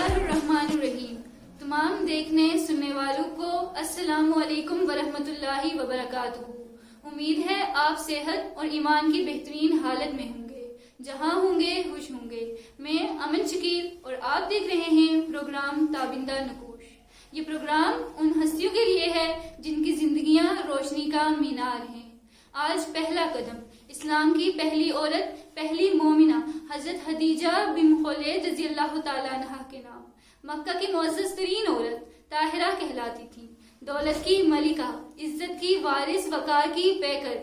बिस्मिल्लाहिर्रहमानिर्रहीम। तमाम देखने सुनने वालों को अस्सलामु अलैकुम वरहमतुल्लाहि वबरकातुहू। उम्मीद है आप सेहत और ईमान की बेहतरीन हालत में होंगे, जहां होंगे खुश होंगे। मैं अमन शकील और आप देख रहे हैं प्रोग्राम ताबिंदा नकूश। ये प्रोग्राम उन हस्तियों के लिए है जिनकी जिंदगियां रोशनी का मीनार हैं। आज पहला कदम, इस्लाम की पहली औरत, पहली मोमिना हजरत खदीजा बिन खुवैलिद रज़ियल्लाहु ताला अन्हा के नाम। मक्का की मुअज़्ज़ज़ तरीन औरत ताहिरा कहलाती थी, दौलत की मलिका, इज्जत की वारिस, वकार की पैकर,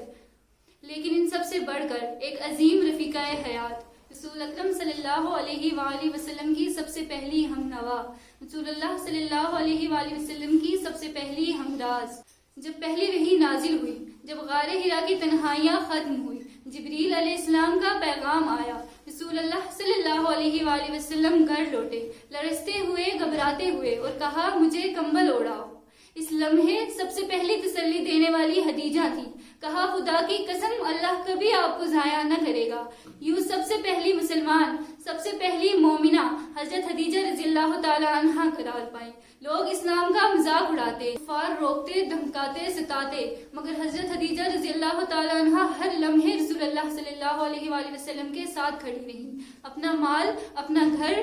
लेकिन इन सब से बढ़कर एक अजीम रफीकाए हयात, रसूल अकरम सल्लल्लाहु अलैहि वसल्लम की सबसे पहली हमनवा, रसूलुल्लाह सल्लल्लाहु अलैहि वसल्लम की सबसे पहली हमराज। जब पहली वही नाजिल हुई, जब गारे हिरा की तन्हाइयां खत्म हुई, जिब्रील अलैहिस्सलाम का पैगाम आया, रसूलुल्लाह सल्लल्लाहु अलैहि वसल्लम घर लौटे, लरसते हुए, घबराते हुए, और कहा मुझे कंबल ओढ़ाओ। इस लम्हे सबसे पहली तसल्ली देने वाली खदीजा थी। कहा खुदा की कसम, अल्लाह कभी आपको जाया न करेगा। यूं सबसे पहली मुसलमान, सबसे पहली मोमिना हजरत खदीजा रज़ियल्लाहु ताला अन्हा करार पाई। लोग इस्लाम का मजाक उड़ाते, कुफार रोकते, धमकाते, सताते, मगर हजरत खदीजा रज़ियल्लाहु ताला अन्हा हर लम्हे रसूलुल्लाह सल्लल्लाहु अलैहि वसल्लम के साथ खड़ी रही। अपना माल, अपना घर,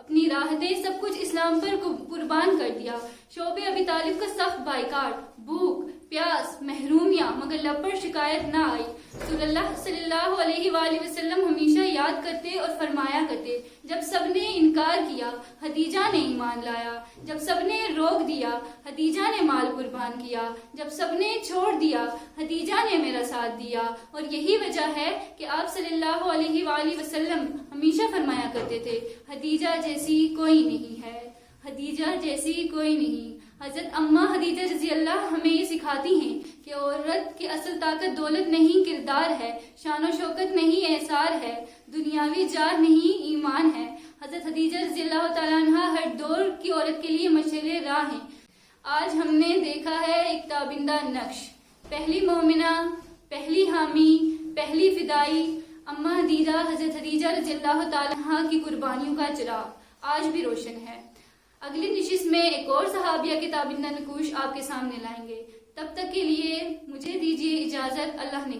अपनी राहतें, सब कुछ इस्लाम पर कुर्बान कर दिया। शोबे अबी तालिब का सख्त बाइकाट, भूख, प्यास, महरूमियां, मगर लब पर शिकायत न आई। रसूलुल्लाह सल्लल्लाहु अलैहि वसल्लम हमेशा याद करते और फरमाया करते, जब सबने इनकार किया खदीजा ने ईमान लाया, जब सबने रोक दिया खदीजा ने माल कुर्बान किया, जब सबने छोड़ दिया खदीजा ने मेरा साथ दिया। और यही वजह है कि आप सल्लल्लाहु अलैहि वसल्लम हमेशा फरमाया करते थे, खदीजा जैसी कोई नहीं है, खदीजा जैसी कोई नहीं। हजरत अम्मा खदीजा रज़ियल्लाह हमें ये सिखाती हैं कि औरत की असल ताकत दौलत नहीं, किरदार है, शान शौकत नहीं, एहसार है, दुनियावी जार नहीं, ईमान है। हजरत खदीजा रज़ियल्लाहु ताला अन्हा हर दौर की औरत के लिए मशाले राह हैं। आज हमने देखा है एक ताबिंदा नक्श, पहली मोमिना, पहली हामी, पहली फिदाई अम्मा खदीजा, हजरत खदीजा रज़ियल्लाहु ताला अन्हा की कुर्बानियों का चिराग आज भी रोशन है। अगली नशिस्त में एक और सहाबिया की ताबिंदा नकूश आपके सामने लाएंगे। तब तक के लिए मुझे दीजिए इजाजत। अल्लाह ने